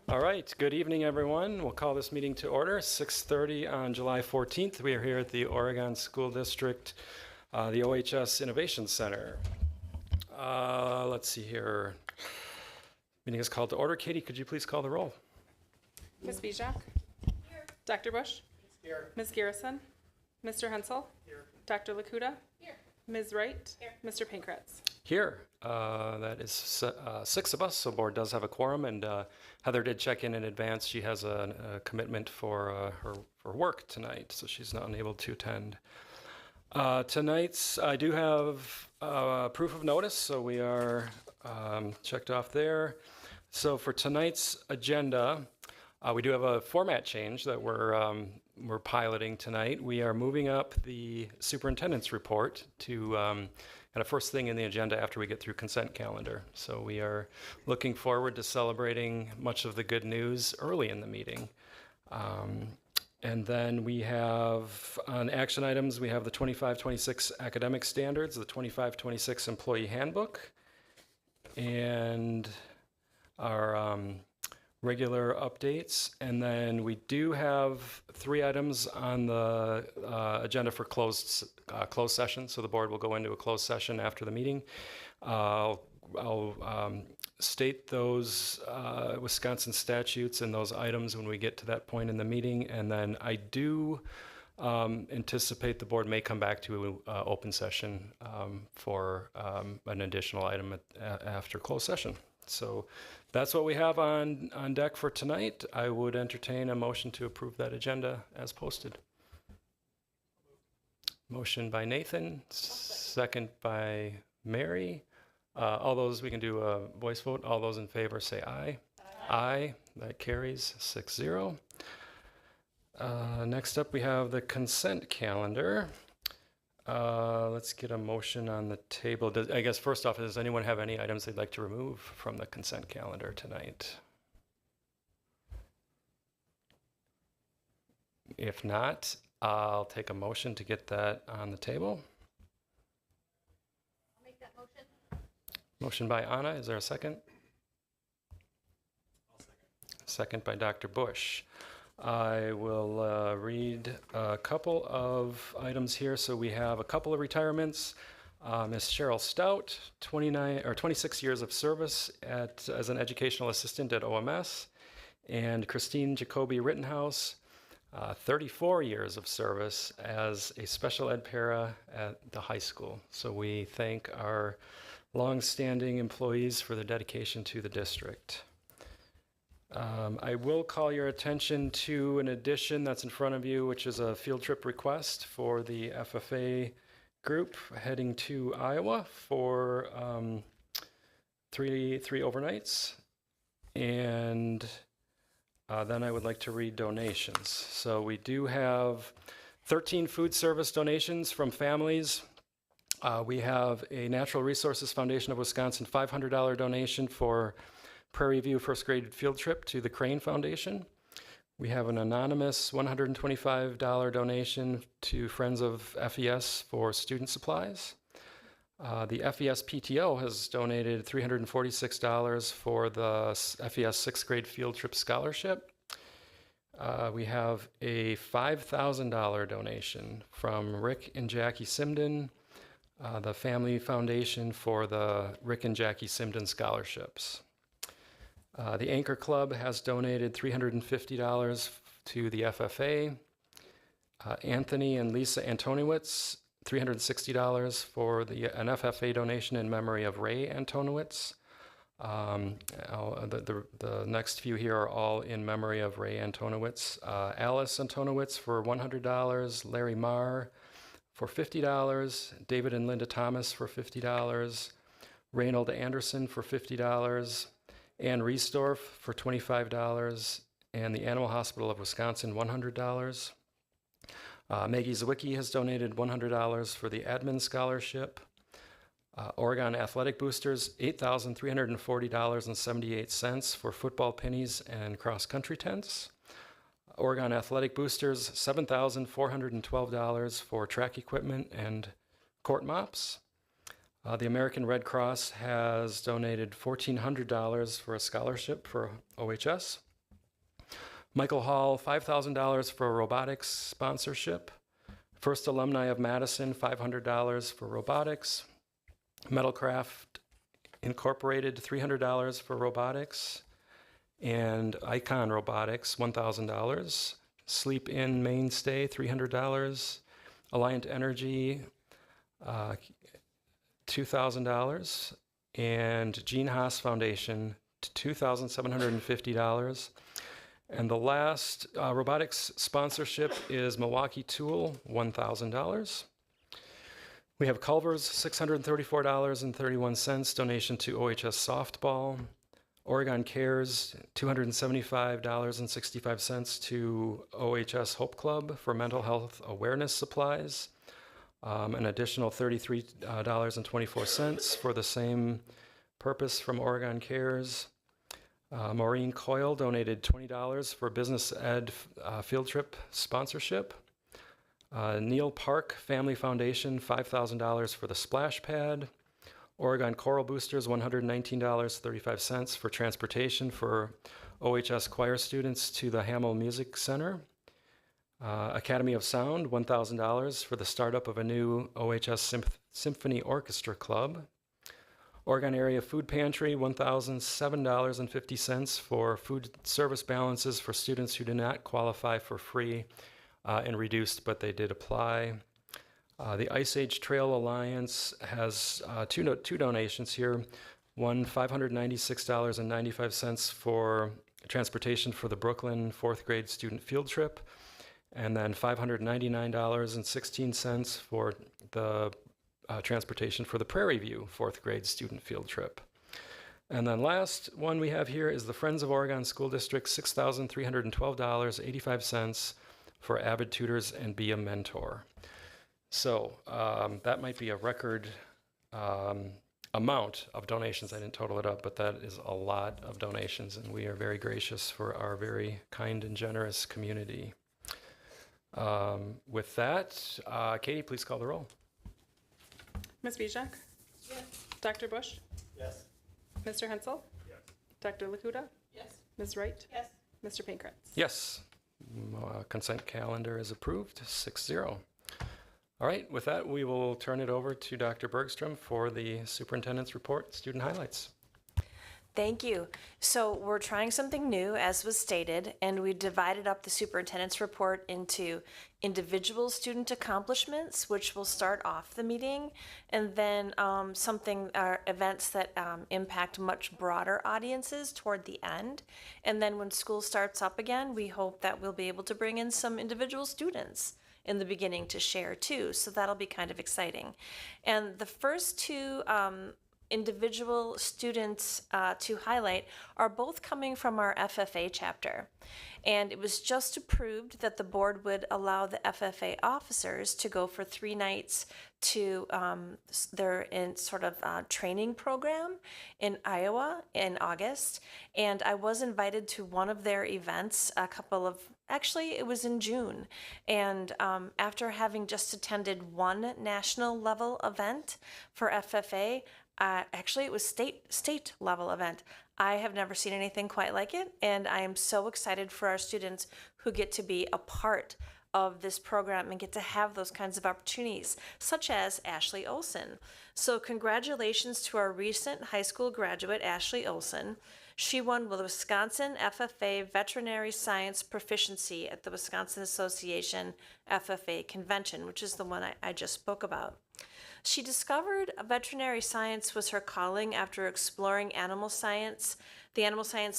All right, good evening, everyone. We'll call this meeting to order, 6:30 on July 14th. We are here at the Oregon School District, the OHS Innovation Center. Let's see here. Meeting is called to order. Katie, could you please call the roll? Ms. Bijak? Here. Dr. Bush? Here. Ms. Garrison? Mr. Hensel? Here. Dr. Lakuta? Here. Ms. Wright? Here. Mr. Pankratz? Here. That is six of us, so board does have a quorum, and Heather did check in advance. She has a commitment for her work tonight, so she's not unable to attend. Tonight's, I do have proof of notice, so we are checked off there. So for tonight's agenda, we do have a format change that we're piloting tonight. We are moving up the superintendent's report to kind of first thing in the agenda after we get through consent calendar. So we are looking forward to celebrating much of the good news early in the meeting. And then we have, on action items, we have the 25-26 academic standards, the 25-26 employee handbook, and our regular updates. And then we do have 3 items on the agenda for closed session. So the board will go into a closed session after the meeting. I'll state those Wisconsin statutes and those items when we get to that point in the meeting. And then I do anticipate the board may come back to open session for an additional item after closed session. So that's what we have on deck for tonight. I would entertain a motion to approve that agenda as posted. Motion by Nathan, second by Mary. All those, we can do a voice vote. All those in favor say aye. Aye. That carries 6-0. Next up, we have the consent calendar. Let's get a motion on the table. I guess first off, does anyone have any items they'd like to remove from the consent calendar tonight? If not, I'll take a motion to get that on the table. I'll make that motion. Motion by Anna. Is there a second? I'll second. Second by Dr. Bush. I will read a couple of items here. So we have a couple of retirements. Ms. Cheryl Stout, 26 years of service as an educational assistant at OMS, and Christine Jacoby Rittenhouse, 34 years of service as a special ed para at the high school. So we thank our long-standing employees for their dedication to the district. I will call your attention to an addition that's in front of you, which is a field trip request for the FFA group heading to Iowa for 3 overnights. And then I would like to read donations. So we do have 13 food service donations from families. We have a Natural Resources Foundation of Wisconsin $500 donation for Prairie View first grade field trip to the Crane Foundation. We have an anonymous $125 donation to Friends of FES for student supplies. The FES PTO has donated $346 for the FES sixth grade field trip scholarship. We have a $5,000 donation from Rick and Jackie Simden, the Family Foundation for the Rick and Jackie Simden scholarships. The Anchor Club has donated $350 to the FFA. Anthony and Lisa Antoniewicz, $360 for an FFA donation in memory of Ray Antoniewicz. The next few here are all in memory of Ray Antoniewicz. Alice Antoniewicz for $100, Larry Marr for $50, David and Linda Thomas for $50, Reynold Anderson for $50, Ann Riesdorf for $25, and the Animal Hospital of Wisconsin $100. Maggie Zwicky has donated $100 for the admin scholarship. Oregon Athletic Boosters, $8,340.78 for football pennies and cross-country tents. Oregon Athletic Boosters, $7,412 for track equipment and court mops. The American Red Cross has donated $1,400 for a scholarship for OHS. Michael Hall, $5,000 for robotics sponsorship. First Alumni of Madison, $500 for robotics. Metalcraft Incorporated, $300 for robotics. And Icon Robotics, $1,000. Sleep In Mainstay, $300. Alliant Energy, $2,000. And Gene Haas Foundation, $2,750. And the last robotics sponsorship is Milwaukee Tool, $1,000. We have Culver's, $634.31, donation to OHS Softball. Oregon Cares, $275.65 to OHS Hope Club for mental health awareness supplies. An additional $33.24 for the same purpose from Oregon Cares. Maureen Coyle donated $20 for business ed field trip sponsorship. Neil Park Family Foundation, $5,000 for the splash pad. Oregon Choral Boosters, $119.35 for transportation for OHS choir students to the Hamill Music Center. Academy of Sound, $1,000 for the startup of a new OHS Symphony Orchestra Club. Oregon Area Food Pantry, $1,007.50 for food service balances for students who do not qualify for free and reduced, but they did apply. The Ice Age Trail Alliance has two donations here. One, $596.95 for transportation for the Brooklyn 4th grade student field trip, and then $599.16 for the transportation for the Prairie View 4th grade student field trip. And then last one we have here is the Friends of Oregon School District, $6,312.85 for Avid Tutors and Be a Mentor. So that might be a record amount of donations. I didn't total it up, but that is a lot of donations, and we are very gracious for our very kind and generous community. With that, Katie, please call the roll. Ms. Bijak? Yes. Dr. Bush? Yes. Mr. Hensel? Yes. Dr. Lakuta? Yes. Ms. Wright? Yes. Mr. Pankratz? Yes. Consent calendar is approved, 6-0. All right, with that, we will turn it over to Dr. Bergstrom for the superintendent's report, student highlights. Thank you. So we're trying something new, as was stated, and we divided up the superintendent's report into individual student accomplishments, which will start off the meeting, and then events that impact much broader audiences toward the end. And then when school starts up again, we hope that we'll be able to bring in some individual students in the beginning to share too. So that'll be kind of exciting. And the first two individual students to highlight are both coming from our FFA chapter. And it was just approved that the board would allow the FFA officers to go for 3 nights to their training program in Iowa in August. And I was invited to one of their events it was in June. And after having just attended one national level event for FFA, it was state level event. I have never seen anything quite like it, and I am so excited for our students who get to be a part of this program and get to have those kinds of opportunities, such as Ashley Olsen. So congratulations to our recent high school graduate, Ashley Olsen. She won the Wisconsin FFA Veterinary Science Proficiency at the Wisconsin Association FFA Convention, which is the one I just spoke about. She discovered veterinary science was her calling after exploring the animal science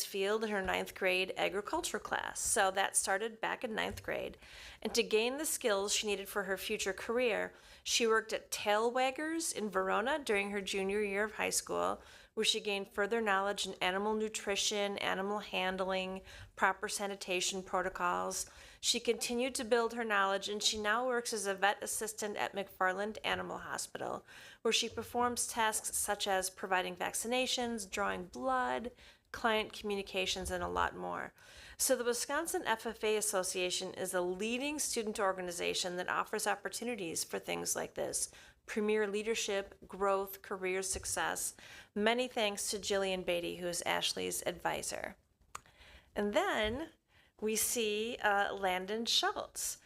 field in her 9th grade agriculture class. So that started back in 9th grade. And to gain the skills she needed for her future career, she worked at Tail Waggers in Verona during her junior year of high school, where she gained further knowledge in animal nutrition, animal handling, proper sanitation protocols. She continued to build her knowledge, and she now works as a vet assistant at McFarland Animal Hospital, where she performs tasks such as providing vaccinations, drawing blood, client communications, and a lot more. So the Wisconsin FFA Association is a leading student organization that offers opportunities for things like this: premier leadership, growth, career success. Many thanks to Jillian Beatty, who is Ashley's advisor. And then we see Landon Schultz.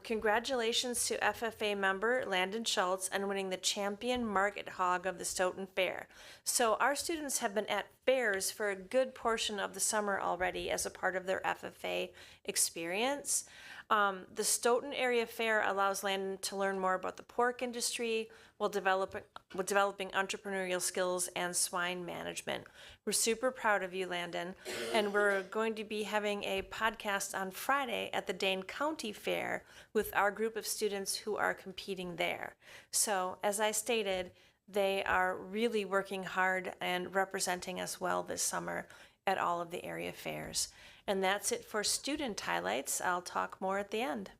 Congratulations to FFA member Landon Schultz on winning the champion market hog of the Stoughton Fair. So our students have been at fairs for a good portion of the summer already as a part of their FFA experience. The Stoughton Area Fair allows Landon to learn more about the pork industry while developing entrepreneurial skills and swine management. We're super proud of you, Landon, and we're going to be having a podcast on Friday at the Dane County Fair with our group of students who are competing there. So, as I stated, they are really working hard and representing us well this summer at all of the area fairs. And that's it for student highlights. I'll talk more at the end.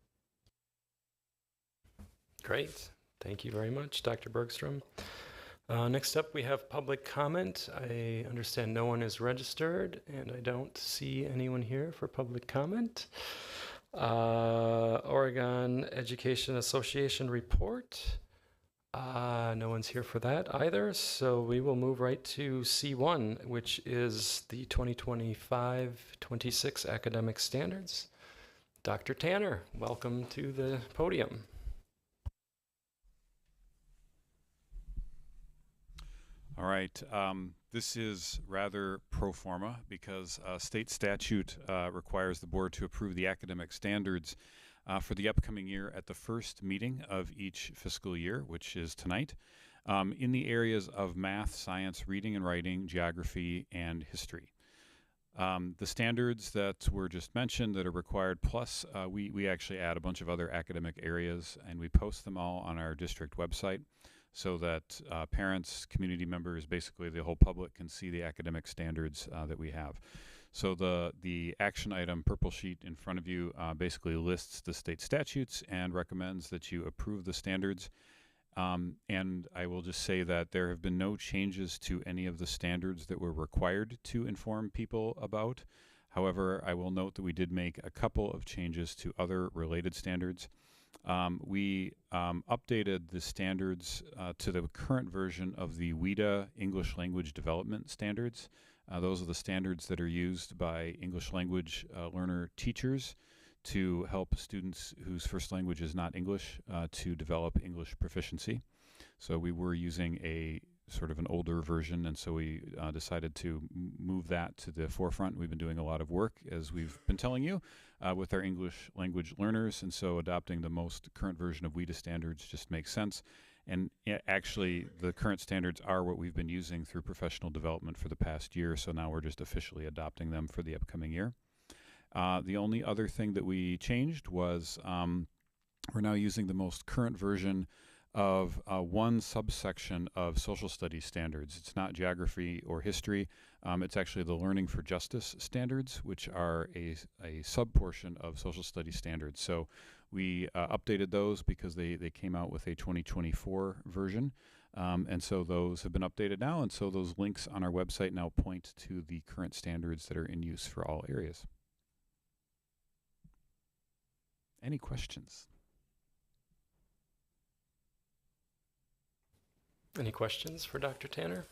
Great. Thank you very much, Dr. Bergstrom. Next up, we have public comment. I understand no one is registered, and I don't see anyone here for public comment. Oregon Education Association report. No one's here for that either, so we will move right to C1, which is the 2025-26 academic standards. Dr. Tanner, welcome to the podium. All right, this is rather pro forma because state statute requires the board to approve the academic standards for the upcoming year at the first meeting of each fiscal year, which is tonight, in the areas of math, science, reading and writing, geography, and history. The standards that were just mentioned that are required, plus we actually add a bunch of other academic areas, and we post them all on our district website so that parents, community members, basically the whole public can see the academic standards that we have. So the action item purple sheet in front of you basically lists the state statutes and recommends that you approve the standards. And I will just say that there have been no changes to any of the standards that were required to inform people about. However, I will note that we did make a couple of changes to other related standards. We updated the standards to the current version of the WIDA English Language Development Standards. Those are the standards that are used by English language learner teachers to help students whose first language is not English to develop English proficiency. So we were using a sort of an older version, and so we decided to move that to the forefront. We've been doing a lot of work, as we've been telling you, with our English language learners, and so adopting the most current version of WIDA standards just makes sense. And actually, the current standards are what we've been using through professional development for the past year, so now we're just officially adopting them for the upcoming year. The only other thing that we changed was we're now using the most current version of one subsection of social studies standards. It's not geography or history. It's actually the Learning for Justice standards, which are a sub-portion of social studies standards. So we updated those because they came out with a 2024 version. And so those have been updated now. And so those links on our website now point to the current standards that are in use for all areas. Any questions? Any questions for Dr. Tanner?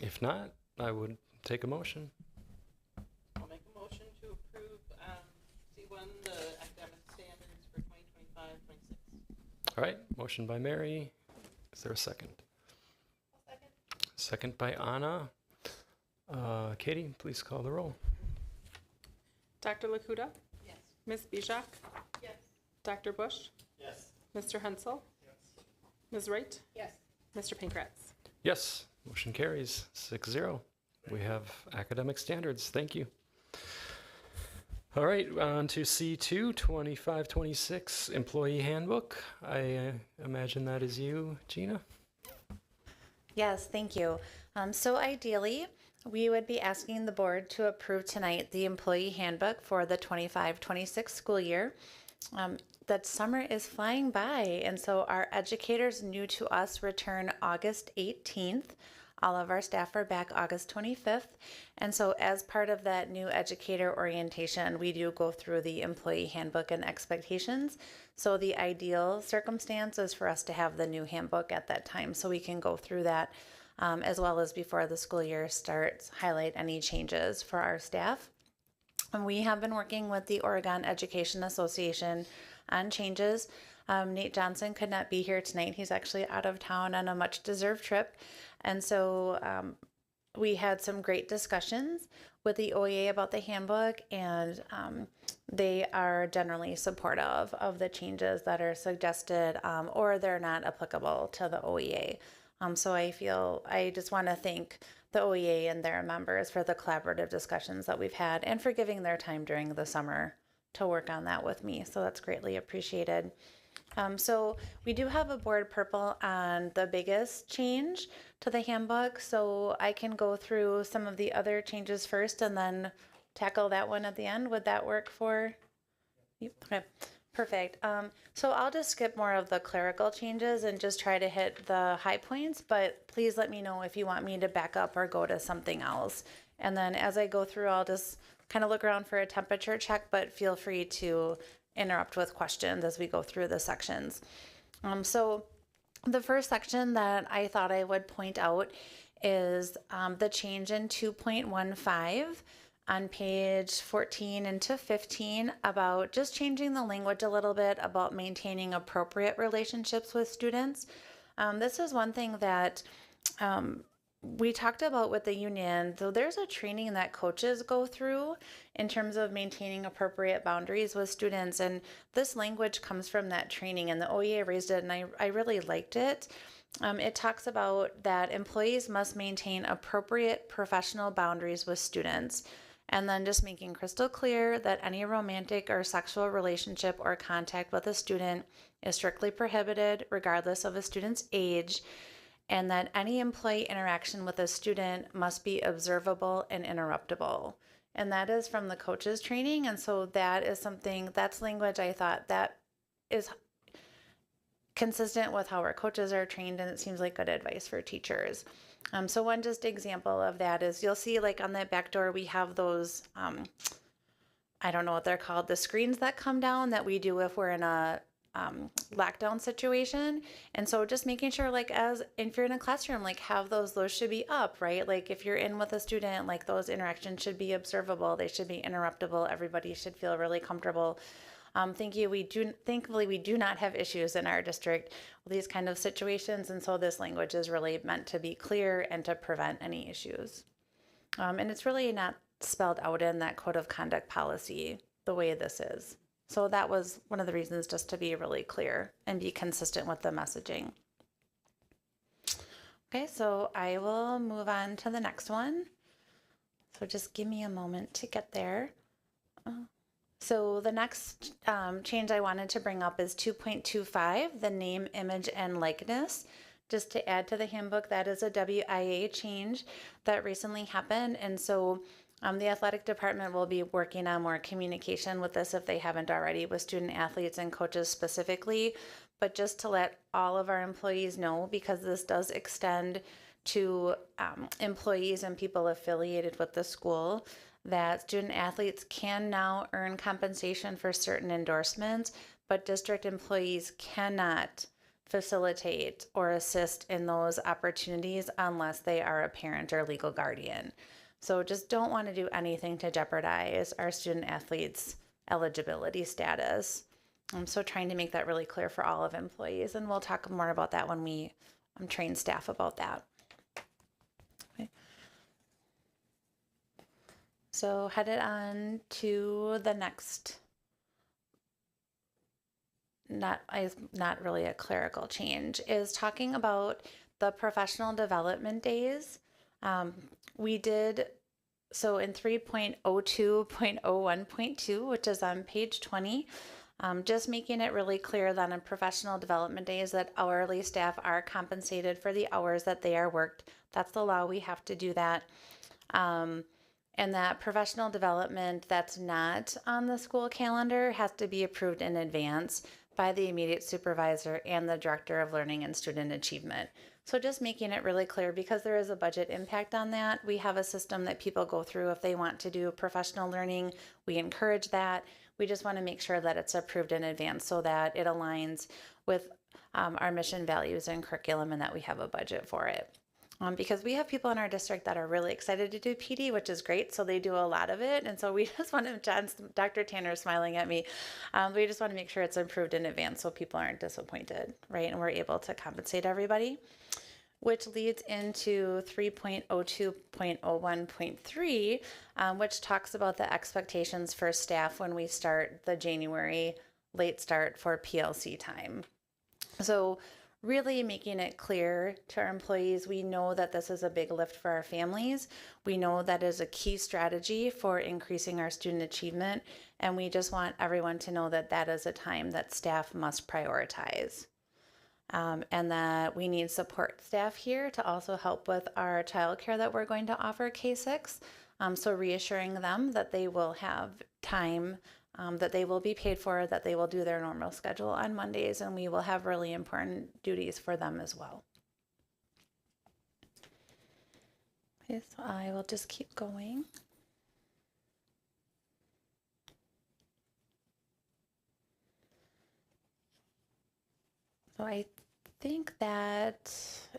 If not, I would take a motion. I'll make a motion to approve C1, the academic standards for 2025-26. All right, motion by Mary. Is there a second? Second by Anna. Katie, please call the roll. Dr. Lakuta? Yes. Ms. Bijak? Yes. Dr. Bush? Yes. Mr. Hensel? Yes. Ms. Wright? Yes. Mr. Pankratz? Yes, motion carries 6-0. We have academic standards. Thank you. All right, on to C2, 25-26 Employee Handbook. I imagine that is you, Gina? Yes, thank you. So ideally, we would be asking the board to approve tonight the employee handbook for the 25-26 school year. That summer is flying by, and so our educators new to us return August 18th. All of our staff are back August 25th. And so as part of that new educator orientation, we do go through the employee handbook and expectations. So the ideal circumstance is for us to have the new handbook at that time so we can go through that as well as before the school year starts, highlight any changes for our staff. And we have been working with the Oregon Education Association on changes. Nate Johnson could not be here tonight. He's actually out of town on a much deserved trip. And so we had some great discussions with the OEA about the handbook, and they are generally supportive of the changes that are suggested, or they're not applicable to the OEA. So I just want to thank the OEA and their members for the collaborative discussions that we've had and for giving their time during the summer to work on that with me. So that's greatly appreciated. So we do have a board purple on the biggest change to the handbook. So I can go through some of the other changes first and then tackle that one at the end. Would that work for you? Okay, perfect. So I'll just skip more of the clerical changes and just try to hit the high points, but please let me know if you want me to back up or go to something else. And then as I go through, I'll just kind of look around for a temperature check, but feel free to interrupt with questions as we go through the sections. So the first section that I thought I would point out is the change in 2.15 on page 14 into 15 about just changing the language a little bit about maintaining appropriate relationships with students. This is one thing that we talked about with the union. So there's a training that coaches go through in terms of maintaining appropriate boundaries with students. And this language comes from that training, and the OEA raised it, and I really liked it. It talks about that employees must maintain appropriate professional boundaries with students. And then just making crystal clear that any romantic or sexual relationship or contact with a student is strictly prohibited regardless of a student's age, and that any employee interaction with a student must be observable and interruptible. And that is from the coaches training. And so that is something, that's language I thought that is consistent with how our coaches are trained, and it seems like good advice for teachers. So one just example of that is you'll see like on that back door, we have those, I don't know what they're called, the screens that come down that we do if we're in a lockdown situation. And so just making sure, like, as if you're in a classroom, like have those should be up, right? Like if you're in with a student, like those interactions should be observable, they should be interruptible, everybody should feel really comfortable. Thankfully we do not have issues in our district with these kind of situations, and so this language is really meant to be clear and to prevent any issues. And it's really not spelled out in that code of conduct policy the way this is. So that was one of the reasons, just to be really clear and be consistent with the messaging. Okay, so I will move on to the next one. So just give me a moment to get there. So the next change I wanted to bring up is 2.25, the name, image, and likeness. Just to add to the handbook, that is a WIA change that recently happened. And so the athletic department will be working on more communication with this if they haven't already, with student athletes and coaches specifically. But just to let all of our employees know, because this does extend to employees and people affiliated with the school, that student athletes can now earn compensation for certain endorsements, but district employees cannot facilitate or assist in those opportunities unless they are a parent or legal guardian. So just don't want to do anything to jeopardize our student athletes' eligibility status. So trying to make that really clear for all of employees, and we'll talk more about that when we train staff about that. Okay. So headed on to the next, not really a clerical change, is talking about the professional development days. We did, so in 3.02.01.2, which is on page 20, just making it really clear that on professional development days that hourly staff are compensated for the hours that they are worked. That's the law, we have to do that. And that professional development that's not on the school calendar has to be approved in advance by the immediate supervisor and the director of learning and student achievement. So just making it really clear, because there is a budget impact on that. We have a system that people go through if they want to do professional learning. We encourage that. We just want to make sure that it's approved in advance so that it aligns with our mission, values, and curriculum, and that we have a budget for it. because we have people in our district that are really excited to do PD, which is great. So they do a lot of it. And so we just want to, Dr. Tanner is smiling at me. We just want to make sure it's improved in advance so people aren't disappointed, right? And we're able to compensate everybody, which leads into 3.02.01.3, which talks about the expectations for staff when we start the January late start for PLC time. So really making it clear to our employees, we know that this is a big lift for our families. We know that is a key strategy for increasing our student achievement. And we just want everyone to know that that is a time that staff must prioritize. And that we need support staff here to also help with our childcare that we're going to offer K-6. So reassuring them that they will have time, that they will be paid for, that they will do their normal schedule on Mondays, and we will have really important duties for them as well. Okay, so I will just keep going. So I think that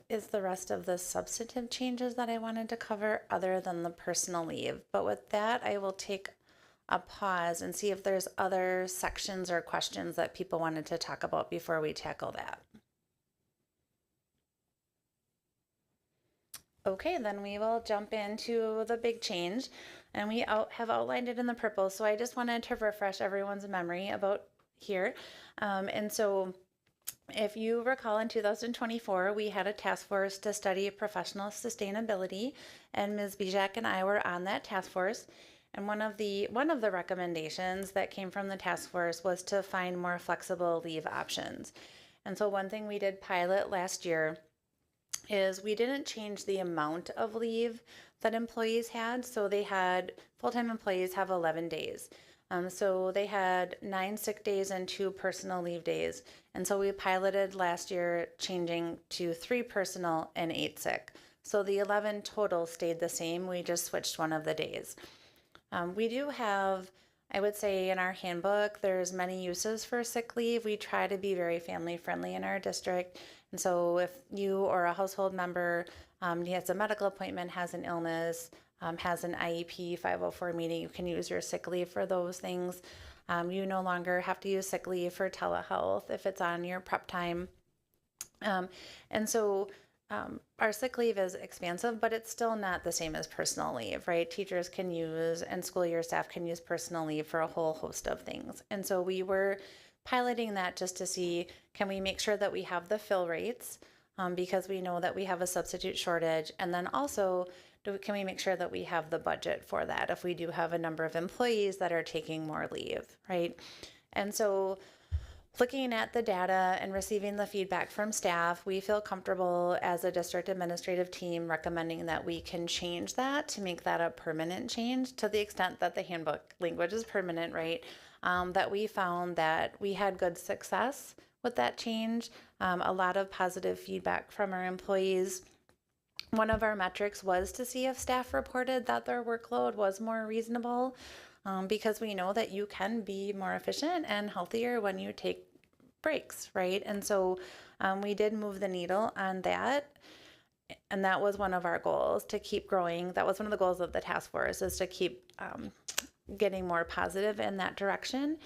is the rest of the substantive changes that I wanted to cover other than the personal leave. But with that, I will take a pause and see if there's other sections or questions that people wanted to talk about before we tackle that. Okay, then we will jump into the big change, and we have outlined it in the purple. So I just wanted to refresh everyone's memory about here. And so if you recall, in 2024, we had a task force to study professional sustainability, and Ms. Bijak and I were on that task force. And one of the recommendations that came from the task force was to find more flexible leave options. And so one thing we did pilot last year is we didn't change the amount of leave that employees had. So they had, full-time employees have 11 days. So they had 9 sick days and 2 personal leave days. And so we piloted last year changing to 3 personal and 8 sick. So the 11 total stayed the same. We just switched one of the days. We do have, I would say in our handbook, there's many uses for sick leave. We try to be very family friendly in our district. And so if you or a household member has a medical appointment, has an illness, has an IEP 504 meeting, you can use your sick leave for those things. You no longer have to use sick leave for telehealth if it's on your prep time. And so our sick leave is expansive, but it's still not the same as personal leave, right? Teachers can use and school year staff can use personal leave for a whole host of things. And so we were piloting that just to see, can we make sure that we have the fill rates because we know that we have a substitute shortage. And then also, can we make sure that we have the budget for that if we do have a number of employees that are taking more leave, right? And so looking at the data and receiving the feedback from staff, we feel comfortable as a district administrative team recommending that we can change that to make that a permanent change to the extent that the handbook language is permanent, right? That we found that we had good success with that change, a lot of positive feedback from our employees. One of our metrics was to see if staff reported that their workload was more reasonable. Because we know that you can be more efficient and healthier when you take breaks, right? And so we did move the needle on that. And that was one of our goals, to keep growing. That was one of the goals of the task force, is to keep getting more positive in that direction.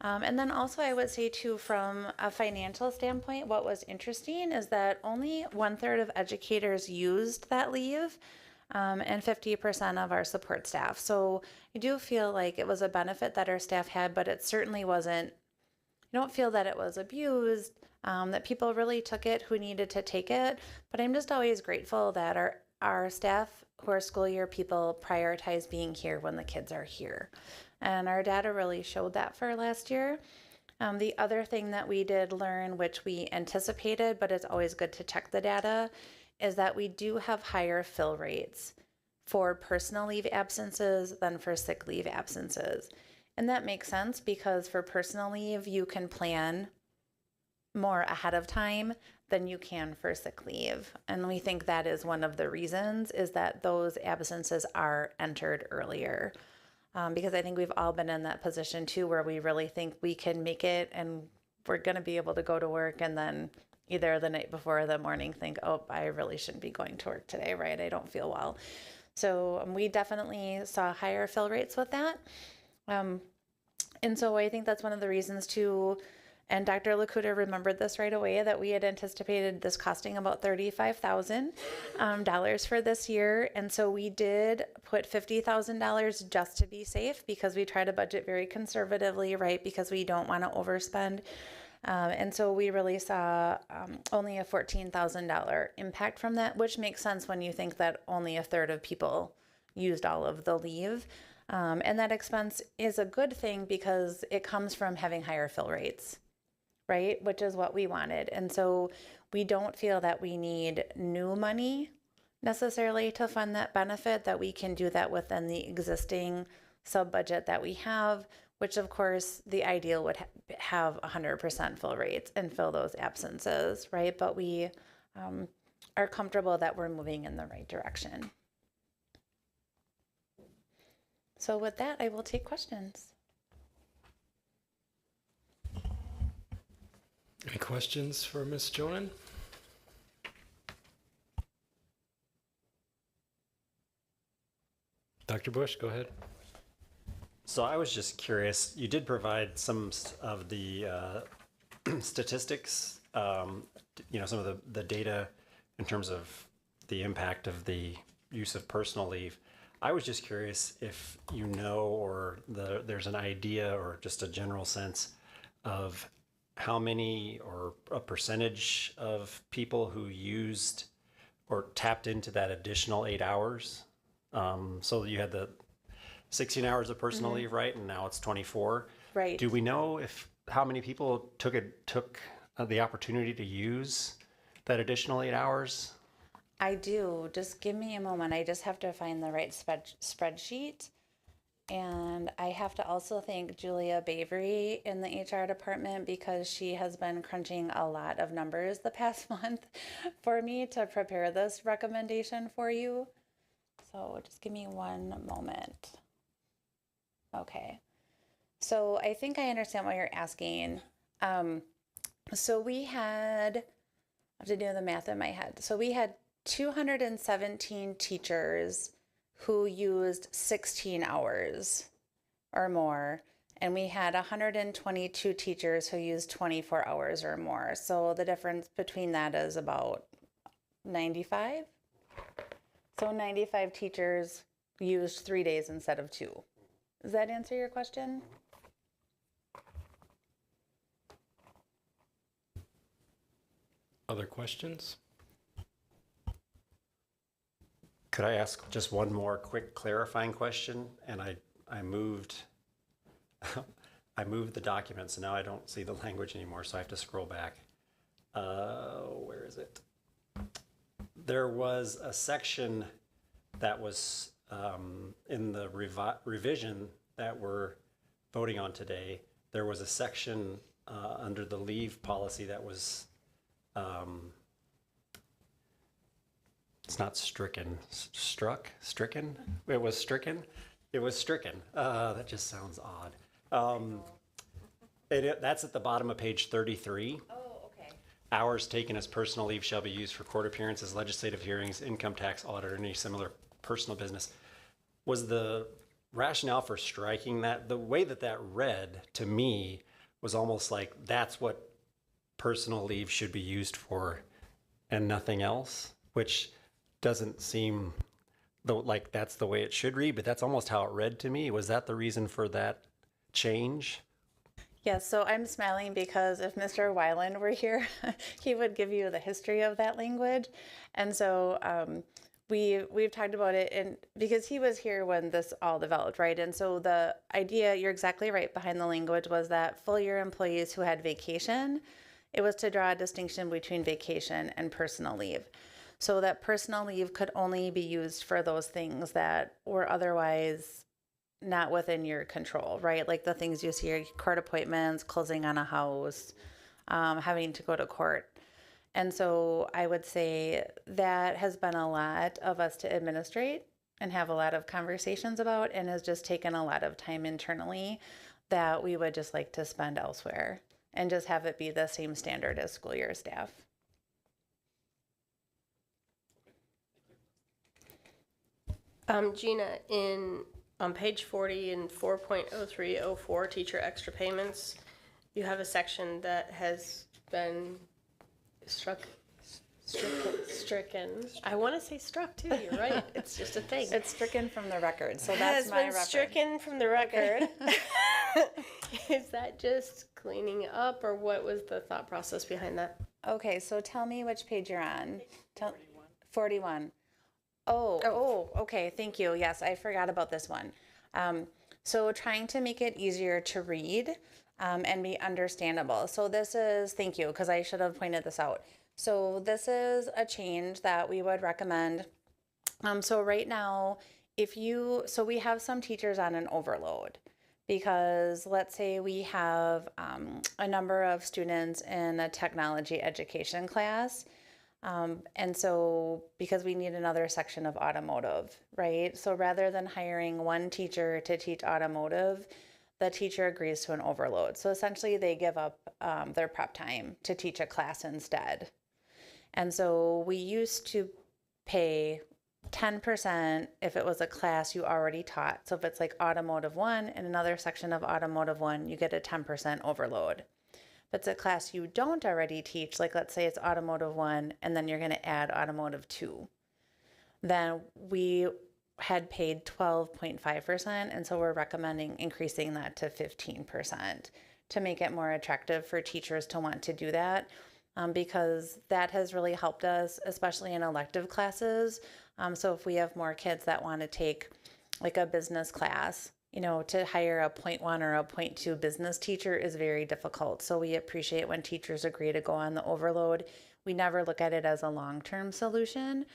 And then also I would say too, from a financial standpoint, what was interesting is that only 1/3 of educators used that leave. And 50% of our support staff. So I do feel like it was a benefit that our staff had, but it certainly wasn't, I don't feel that it was abused, that people really took it who needed to take it. But I'm just always grateful that our staff who are school year people prioritize being here when the kids are here. And our data really showed that for last year. The other thing that we did learn, which we anticipated, but it's always good to check the data, is that we do have higher fill rates for personal leave absences than for sick leave absences. And that makes sense because for personal leave, you can plan more ahead of time than you can for sick leave. And we think that is one of the reasons, is that those absences are entered earlier. Because I think we've all been in that position too, where we really think we can make it and we're going to be able to go to work, and then either the night before or the morning think, oh, I really shouldn't be going to work today, right? I don't feel well. So we definitely saw higher fill rates with that. And so I think that's one of the reasons too, and Dr. Lakuta remembered this right away, that we had anticipated this costing about $35,000 for this year. And so we did put $50,000 just to be safe, because we try to budget very conservatively, right? Because we don't want to overspend. And so we really saw only a $14,000 impact from that, which makes sense when you think that only a third of people used all of the leave. And that expense is a good thing because it comes from having higher fill rates, right? Which is what we wanted. And so we don't feel that we need new money necessarily to fund that benefit, that we can do that within the existing sub budget that we have, which of course the ideal would have 100% fill rates and fill those absences, right? But we are comfortable that we're moving in the right direction. So with that, I will take questions. Any questions for Ms. Jonan? Dr. Bush, go ahead. So I was just curious, you did provide some of the statistics, some of the data in terms of the impact of the use of personal leave. I was just curious if you know, or there's an idea or just a general sense of how many or a percentage of people who used or tapped into that additional 8 hours. So you had the 16 hours of personal leave, right? And now it's 24. Right. Do we know how many people took the opportunity to use that additional 8 hours? I do. Just give me a moment. I just have to find the right spreadsheet. And I have to also thank Julia Bavery in the HR department, because she has been crunching a lot of numbers the past month for me to prepare this recommendation for you. So just give me one moment. Okay. So I think I understand what you're asking. So we had, I have to do the math in my head. So we had 217 teachers who used 16 hours or more, and we had 122 teachers who used 24 hours or more. So the difference between that is about 95. So 95 teachers used 3 days instead of 2. Does that answer your question? Other questions? Could I ask just one more quick clarifying question? And I moved I moved the document, so now I don't see the language anymore, so I have to scroll back. Where is it? There was a section that was in the revision that we're voting on today. There was a section under the leave policy that was it's not stricken, stricken? It was stricken? It was stricken. That just sounds odd. That's at the bottom of page 33. Oh, okay. Hours taken as personal leave shall be used for court appearances, legislative hearings, income tax audit, or any similar personal business. Was the rationale for striking that, the way that read to me was almost like that's what personal leave should be used for and nothing else, which doesn't seem like that's the way it should read, but that's almost how it read to me. Was that the reason for that change? Yes, so I'm smiling because if Mr. Weiland were here, he would give you the history of that language. And so we've talked about it, and because he was here when this all developed, right? And so the idea, you're exactly right, behind the language was that full year employees who had vacation, it was to draw a distinction between vacation and personal leave. So that personal leave could only be used for those things that were otherwise not within your control, right? Like the things you see, court appointments, closing on a house, having to go to court. And so I would say that has been a lot of us to administrate and have a lot of conversations about, and has just taken a lot of time internally that we would just like to spend elsewhere and just have it be the same standard as school year staff. Gina, on page 40 in 4.0304 teacher extra payments, you have a section that has been stricken. I want to say struck too. You're right. It's just a thing. It's stricken from the record, so Has that's my been reference. stricken from the record. Is that just cleaning up, or what was the thought process behind that? Okay, so tell me which page you're on. 41. Oh, okay, thank you. Yes, I forgot about this one. So trying to make it easier to read and be understandable. So this is, thank you, because I should have pointed this out. So this is a change that we would recommend. So right now, so we have some teachers on an overload, because let's say we have a number of students in a technology education class. And so because we need another section of automotive, right? So rather than hiring one teacher to teach automotive, the teacher agrees to an overload. So essentially they give up their prep time to teach a class instead. And so we used to pay 10% if it was a class you already taught. So if it's like automotive 1 and another section of automotive 1, you get a 10% overload. If it's a class you don't already teach, like let's say it's automotive 1 and then you're going to add automotive 2, then we had paid 12.5%, and so we're recommending increasing that to 15% to make it more attractive for teachers to want to do that, because that has really helped us, especially in elective classes. So if we have more kids that want to take like a business class, to hire a 0.1 or a 0.2 business teacher is very difficult. So we appreciate when teachers agree to go on the overload. We never look at it as a long-term solution,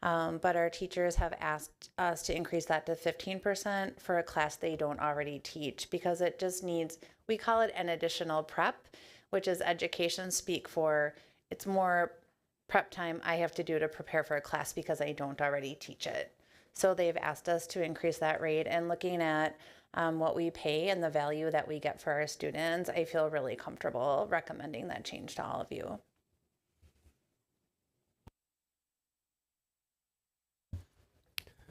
but our teachers have asked us to increase that to 15% for a class they don't already teach, because it just needs, we call it an additional prep, which is education speak for it's more prep time I have to do to prepare for a class because I don't already teach it. So they've asked us to increase that rate, and looking at what we pay and the value that we get for our students, I feel really comfortable recommending that change to all of you.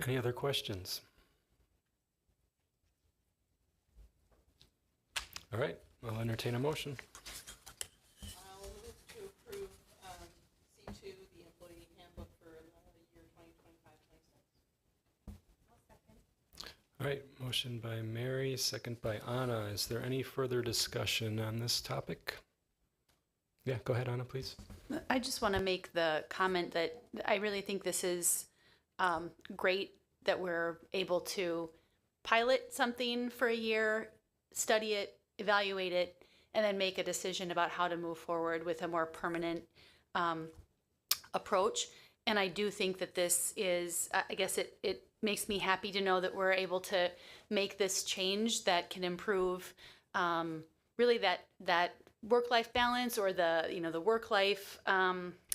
Any other questions? All right, I'll entertain a motion. I'll move to approve C2, the employee handbook for the year 2025-26. All right, motion by Mary, second by Anna. Is there any further discussion on this topic? Yeah, go ahead, Anna, please. I just want to make the comment that I really think this is great that we're able to pilot something for a year, study it, evaluate it, and then make a decision about how to move forward with a more permanent approach. And I do think that this is, I guess it makes me happy to know that we're able to make this change that can improve really that work-life balance, or the work-life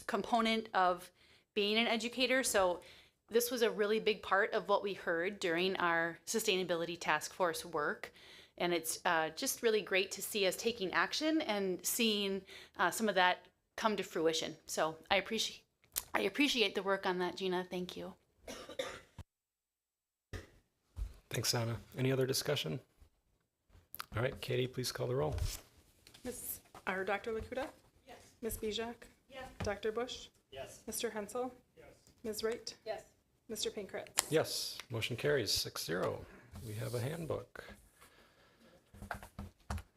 component of being an educator. So this was a really big part of what we heard during our sustainability task force work. And it's just really great to see us taking action and seeing some of that come to fruition. So I appreciate the work on that, Gina. Thank you. Thanks, Anna. Any other discussion? All right, Katie, please call the roll. Dr. Lakuta? Yes. Ms. Bijak? Yes. Dr. Bush? Yes. Mr. Hensel? Yes. Ms. Wright? Yes. Mr. Pankratz? Yes, motion carries 6-0. We have a handbook.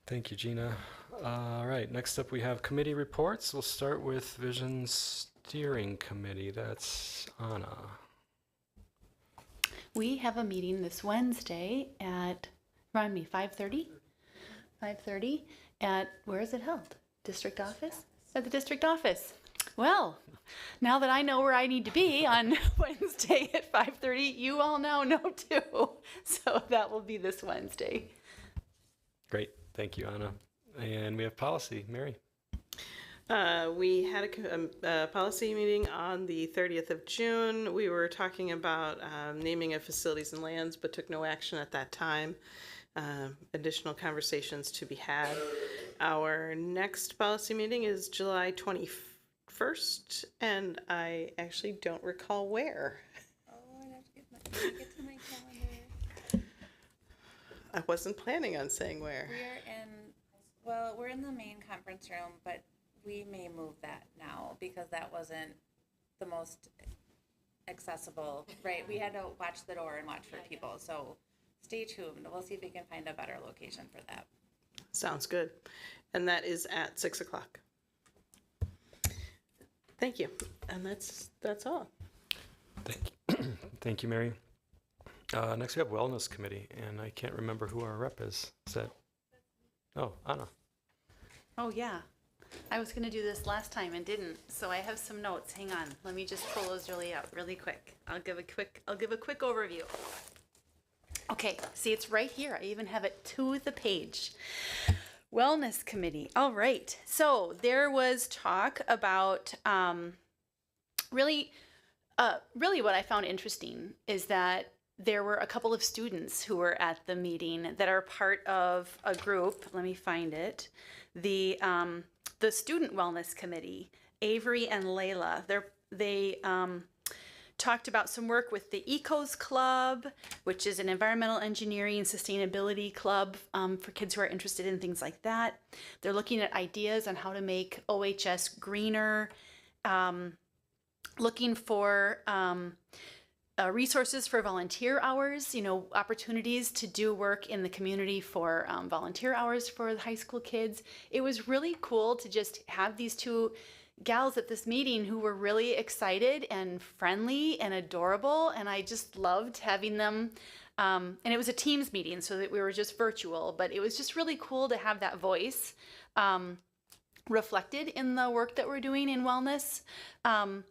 Thank you, Gina. All right, next up we have committee reports. We'll start with Vision Steering Committee. That's Anna. We have a meeting this Wednesday at, remind me, 5:30? 5:30 at, where is it held? District office? At the district office. Well, now that I know where I need to be on Wednesday at 5:30, you all now know too. So that will be this Wednesday. Great, thank you, Anna. And we have policy. Mary. We had a policy meeting on the 30th of June. We were talking about naming of facilities and lands, but took no action at that time. Additional conversations to be had. Our next policy meeting is July 21st, and I actually don't recall where. Oh, I have to get I wasn't planning on saying where. We're in the main conference room, but we may move that now because that wasn't the most accessible, right? We had to watch the door and watch for people, so stay tuned. We'll see if we can find a better location for that. Sounds good. And that is at 6 o'clock. Thank you. And that's all. Thank you, Mary. Next, we have Wellness Committee, and I can't remember who our rep is. Is that? Oh, Anna. Oh, yeah. I was going to do this last time and didn't, so I have some notes. Hang on. Let me just pull those really quick. I'll give a quick overview. Okay, see, it's right here. I even have it to the page. Wellness Committee. All right. So there was talk about really what I found interesting is that there were a couple of students who were at the meeting that are part of a group. Let me find it. The Student Wellness Committee, Avery and Layla. They talked about some work with the Ecos Club, which is an environmental engineering and sustainability club for kids who are interested in things like that. They're looking at ideas on how to make OHS greener, looking for resources for volunteer hours, opportunities to do work in the community for volunteer hours for the high school kids. It was really cool to just have these two gals at this meeting who were really excited and friendly and adorable, and I just loved having them. And it was a Teams meeting, so that we were just virtual, but it was just really cool to have that voice reflected in the work that we're doing in wellness. And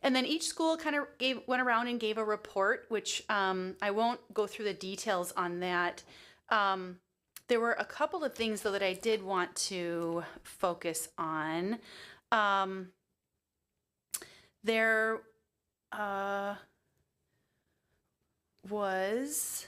then each school kind of went around and gave a report, which I won't go through the details on that. There were a couple of things, though, that I did want to focus on. There was,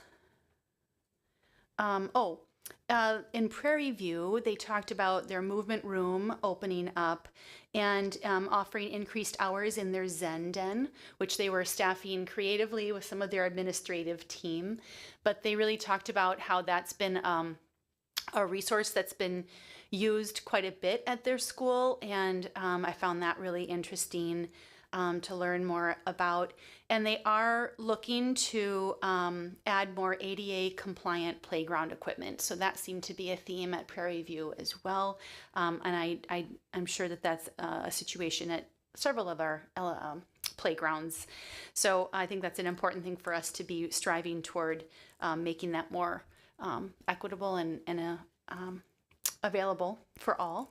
in Prairie View, they talked about their movement room opening up and offering increased hours in their Zen Den, which they were staffing creatively with some of their administrative team. But they really talked about how that's been a resource that's been used quite a bit at their school, and I found that really interesting to learn more about. And they are looking to add more ADA compliant playground equipment. So that seemed to be a theme at Prairie View as well. And I'm sure that that's a situation at several of our playgrounds. So I think that's an important thing for us to be striving toward, making that more equitable and available for all.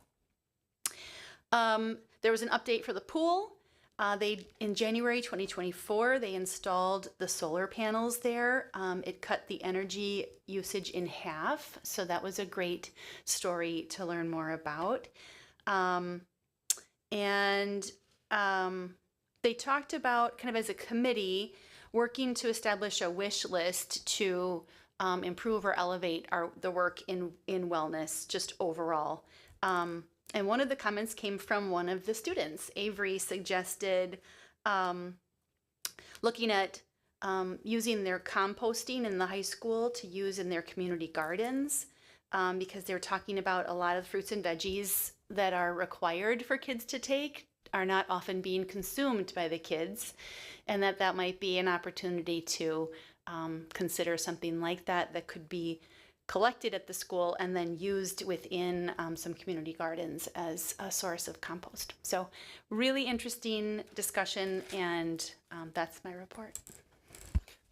There was an update for the pool. In January 2024, they installed the solar panels there. It cut the energy usage in half, so that was a great story to learn more about. They talked about, kind of as a committee, working to establish a wish list to improve or elevate the work in wellness just overall. And one of the comments came from one of the students. Avery suggested looking at using their composting in the high school to use in their community gardens, because they're talking about a lot of fruits and veggies that are required for kids to take are not often being consumed by the kids, and that might be an opportunity to consider something like that could be collected at the school and then used within some community gardens as a source of compost. So really interesting discussion, and that's my report.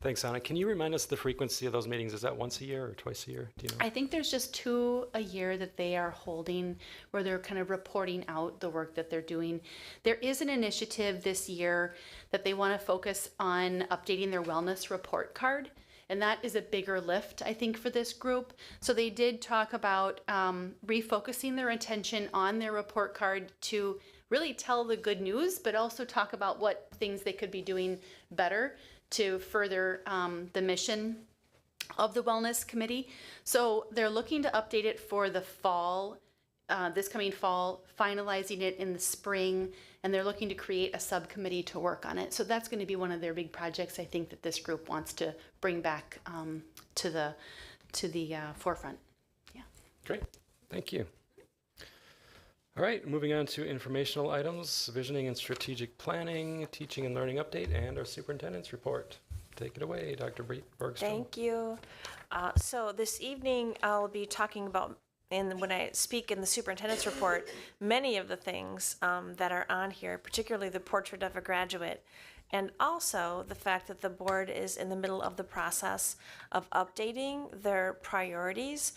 Thanks, Anna. Can you remind us the frequency of those meetings? Is that once a year or twice a year? Do you know? I think there's just 2 a year that they are holding where they're kind of reporting out the work that they're doing. There is an initiative this year that they want to focus on updating their wellness report card. And that is a bigger lift, I think, for this group. So they did talk about refocusing their attention on their report card to really tell the good news, but also talk about what things they could be doing better to further the mission of the Wellness Committee. So they're looking to update it for the fall, this coming fall, finalizing it in the spring, and they're looking to create a subcommittee to work on it. So that's going to be one of their big projects, I think, that this group wants to bring back to forefront. Yeah. Great, thank you. All right, moving on to informational items, visioning and strategic planning, teaching and learning update, and our superintendent's report. Take it away, Dr. Bergstrom. Thank you. So this evening, I'll be talking about, and when I speak in the superintendent's report, many of the things that are on here, particularly the portrait of a graduate, and also the fact that the board is in the middle of the process of updating their priorities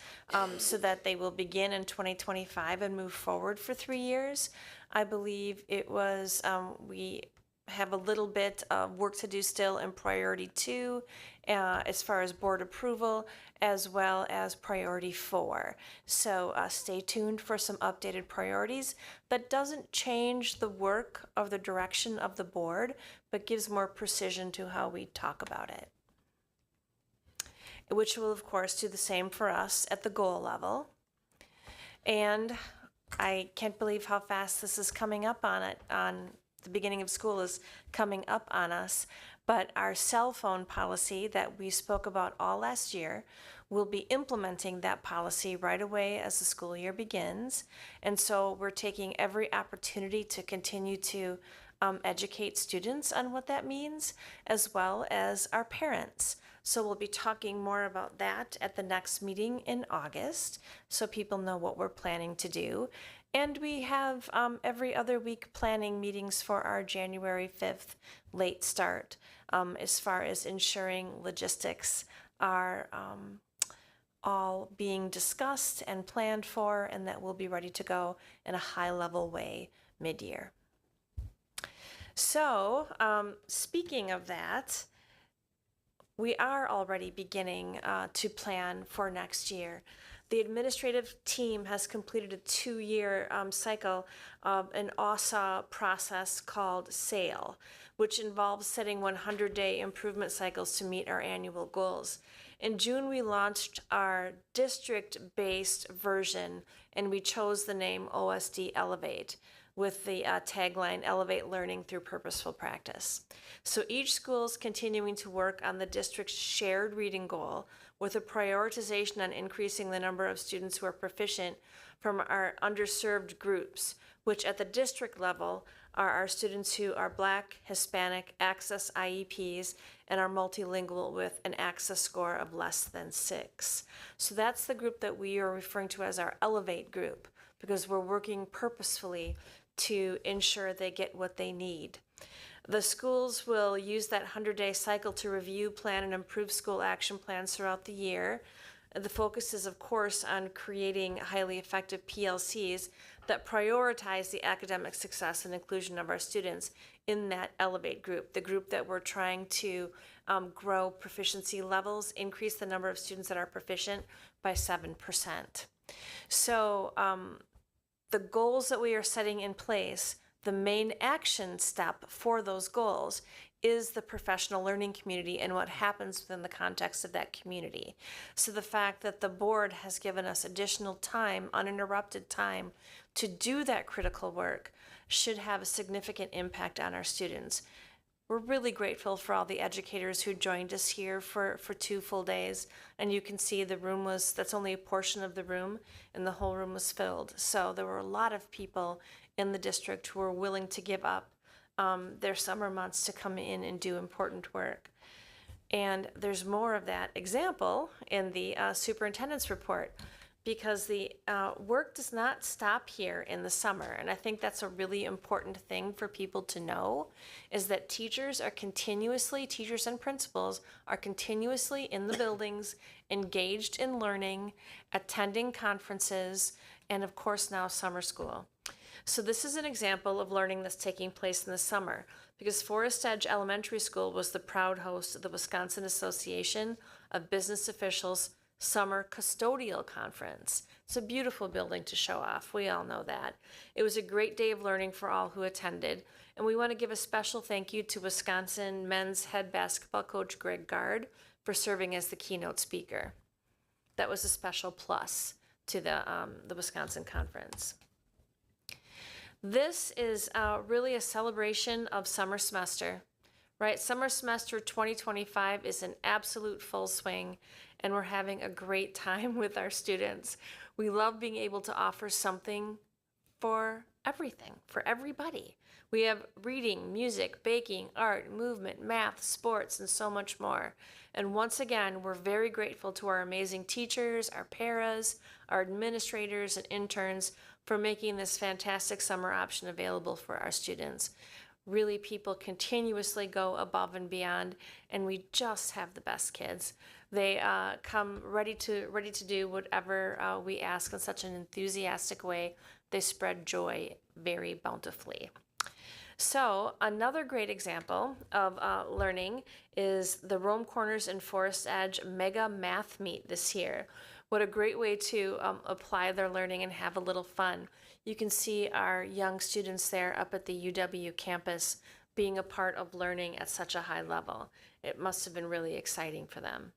so that they will begin in 2025 and move forward for 3 years. I believe it was, we have a little bit of work to do still in priority 2 as far as board approval, as well as priority 4. So stay tuned for some updated priorities. That doesn't change the work of the direction of the board, but gives more precision to how we talk about it. Which will, of course, do the same for us at the goal level. And I can't believe how fast this is coming up on the beginning of school is coming up on us, but our cell phone policy that we spoke about all last year, we'll be implementing that policy right away as the school year begins. And so we're taking every opportunity to continue to educate students on what that means, as well as our parents. So we'll be talking more about that at the next meeting in August, so people know what we're planning to do. And we have every other week planning meetings for our January 5th late start, as far as ensuring logistics are all being discussed and planned for, and that we'll be ready to go in a high-level way mid-year. So, speaking of that, we are already beginning to plan for next year. The administrative team has completed a 2-year cycle of an OSA process called SAIL, which involves setting 100-day improvement cycles to meet our annual goals. In June, we launched our district-based version, and we chose the name OSD Elevate, with the tagline, Elevate Learning Through Purposeful Practice. So each school is continuing to work on the district's shared reading goal with a prioritization on increasing the number of students who are proficient from our underserved groups, which at the district level are our students who are Black, Hispanic, Access IEPs, and are multilingual with an Access score of less than 6. So that's the group that we are referring to as our Elevate group, because we're working purposefully to ensure they get what they need. The schools will use that 100-day cycle to review, plan, and improve school action plans throughout the year. The focus is, of course, on creating highly effective PLCs that prioritize the academic success and inclusion of our students in that Elevate group, the group that we're trying to grow proficiency levels, increase the number of students that are proficient by 7%. So the goals that we are setting in place, the main action step for those goals is the professional learning community and what happens within the context of that community. So the fact that the board has given us additional time, uninterrupted time, to do that critical work should have a significant impact on our students. We're really grateful for all the educators who joined us here for 2 full days. And you can see the room that's only a portion of the room, and the whole room was filled. So there were a lot of people in the district who were willing to give up their summer months to come in and do important work. And there's more of that example in the superintendent's report, because the work does not stop here in the summer. And I think that's a really important thing for people to know, is that teachers and principals are continuously in the buildings, engaged in learning, attending conferences, and of course now summer school. So this is an example of learning that's taking place in the summer, because Forest Edge Elementary School was the proud host of the Wisconsin Association of Business Officials Summer Custodial Conference. It's a beautiful building to show off. We all know that. It was a great day of learning for all who attended, and we want to give a special thank you to Wisconsin men's head basketball coach Greg Gard for serving as the keynote speaker. That was a special plus to the Wisconsin Conference. This is really a celebration of summer semester. right? Summer semester 2025 is in absolute full swing, and we're having a great time with our students. We love being able to offer something for everything, for everybody. We have reading, music, baking, art, movement, math, sports, and so much more. And once again, we're very grateful to our amazing teachers, our paras, our administrators, and interns for making this fantastic summer option available for our students. Really, people continuously go above and beyond, and we just have the best kids. They come ready to do whatever we ask in such an enthusiastic way. They spread joy very bountifully. So another great example of learning is the Rome Corners and Forest Edge Mega Math Meet this year. What a great way to apply their learning and have a little fun. You can see our young students there up at the UW campus being a part of learning at such a high level. It must have been really exciting for them.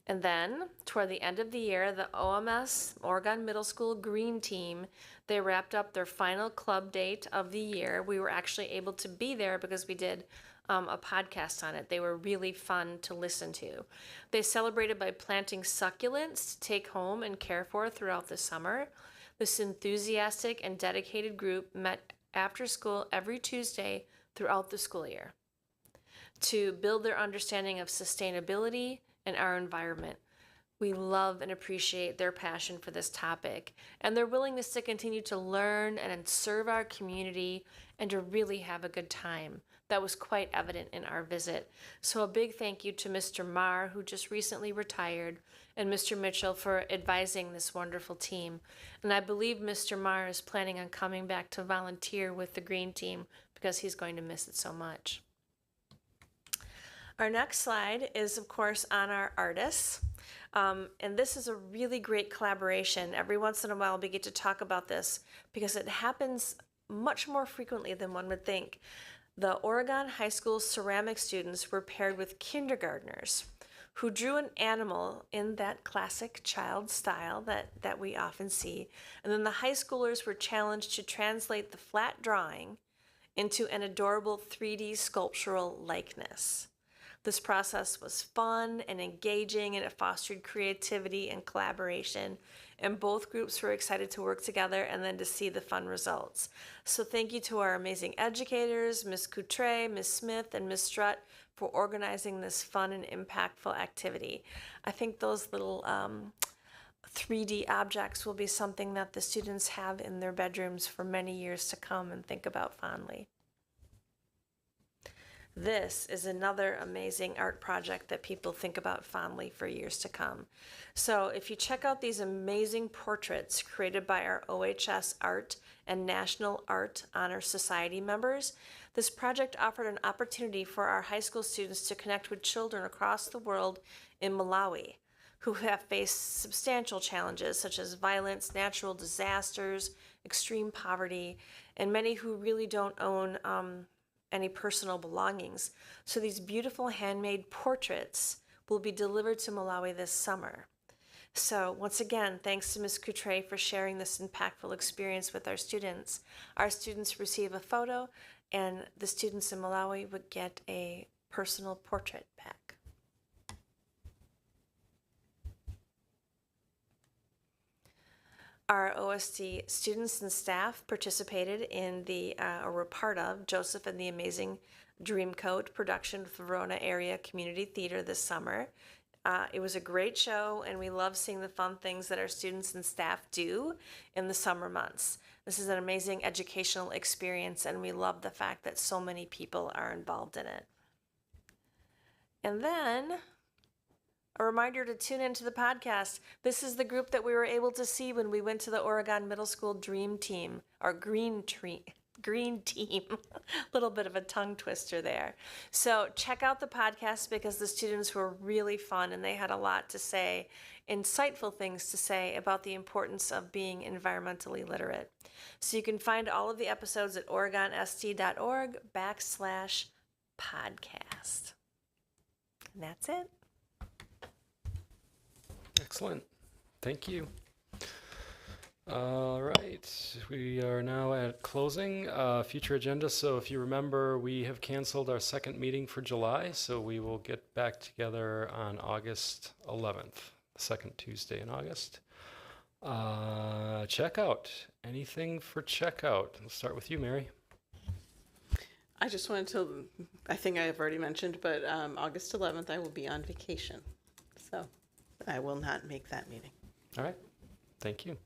And then, toward the end of the year, the OMS, Oregon Middle School Green Team, they wrapped up their final club date of the year. We were actually able to be there because we did a podcast on it. They were really fun to listen to. They celebrated by planting succulents to take home and care for throughout the summer. This enthusiastic and dedicated group met after school every Tuesday throughout the school year to build their understanding of sustainability and our environment. We love and appreciate their passion for this topic and their willingness to continue to learn and serve our community and to really have a good time. That was quite evident in our visit. So a big thank you to Mr. Marr, who just recently retired, and Mr. Mitchell for advising this wonderful team. And I believe Mr. Marr is planning on coming back to volunteer with the Green Team because he's going to miss it so much. Our next slide is, of course, on our artists. And this is a really great collaboration. Every once in a while, we get to talk about this because it happens much more frequently than one would think. The Oregon High School ceramic students were paired with kindergartners who drew an animal in that classic child style that we often see. And then the high schoolers were challenged to translate the flat drawing into an adorable 3D sculptural likeness. This process was fun and engaging, and it fostered creativity and collaboration. And both groups were excited to work together and then to see the fun results. So thank you to our amazing educators, Ms. Coutre, Ms. Smith, and Ms. Strutt for organizing this fun and impactful activity. I think those little 3D objects will be something that the students have in their bedrooms for many years to come and think about fondly. This is another amazing art project that people think about fondly for years to come. So if you check out these amazing portraits created by our OHS Art and National Art Honor Society members, this project offered an opportunity for our high school students to connect with children across the world in Malawi who have faced substantial challenges such as violence, natural disasters, extreme poverty, and many who really don't own any personal belongings. So these beautiful handmade portraits will be delivered to Malawi this summer. So once again, thanks to Ms. Coutre for sharing this impactful experience with our students. Our students receive a photo, and the students in Malawi would get a personal portrait back. Our OSD students and staff participated in or were part of Joseph and the Amazing Dreamcoat production with Verona Area Community Theater this summer. It was a great show, and we love seeing the fun things that our students and staff do in the summer months. This is an amazing educational experience, and we love the fact that so many people are involved in it. And then a reminder to tune into the podcast. This is the group that we were able to see when we went to the Oregon Middle School Dream Team, or Green Team. A little bit of a tongue twister there. So check out the podcast because the students were really fun and they had a lot to say, insightful things to say about the importance of being environmentally literate. So you can find all of the episodes at oregonst.org/podcast. And that's it. Excellent. Thank you. All right, we are now at closing. Future agenda. So if you remember, we have canceled our second meeting for July, so we will get back together on August 11th, the second Tuesday in August. Checkout. Anything for checkout? We'll start with you, Mary. I just wanted to, I think I've already mentioned, but August 11th, I will be on vacation. So I will not make that meeting. All right, thank you.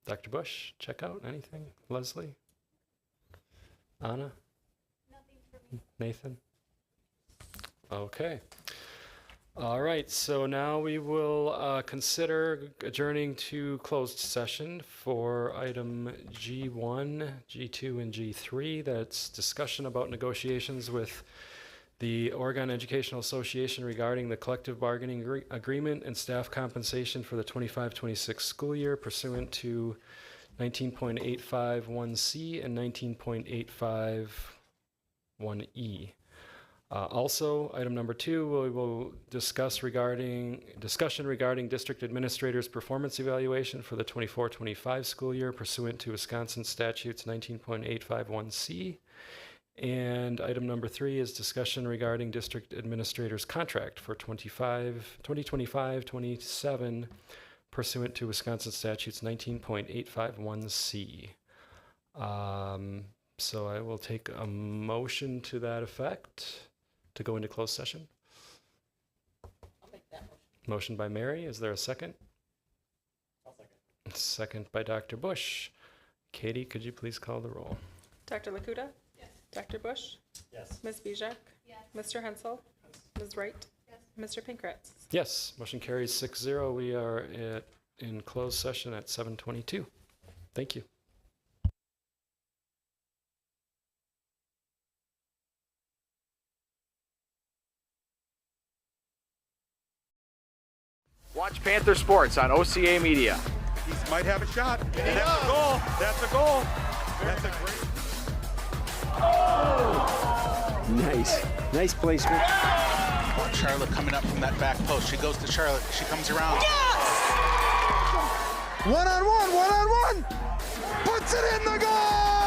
Dr. Bush, checkout, anything? Leslie? Anna? Nothing for me. Nathan? Okay. All right, so now we will consider adjourning to closed session for item G1, G2, and G3. That's discussion about negotiations with the Oregon Educational Association regarding the collective bargaining agreement and staff compensation for the 25-26 school year pursuant to 19.851C and 19.851E. Also, item number 2, we will discussion regarding district administrators' performance evaluation for the 24-25 school year pursuant to Wisconsin statutes 19.851C. And item number 3 is discussion regarding district administrators' contract for 2025-27 pursuant to Wisconsin statutes 19.851C. So I will take a motion to that effect to go into closed session. I'll make that motion. Motion by Mary. Is there a second? I'll second. Second by Dr. Bush. Katie, could you please call the roll? Dr. Lakuta? Yes. Dr. Bush? Yes. Ms. Bijak? Yes. Mr. Hensel? Ms. Wright? Yes. Mr. Pinkratz? Yes, motion carries 6-0. We are in closed session at 7:22. Thank you. Watch Panther Sports on OCA Media. He might have a shot. And that's a goal. That's a goal. That's a great. Nice placement. Charlotte coming up from that back post. She goes to Charlotte. She comes around. Yes! One on one. Puts it in the goal!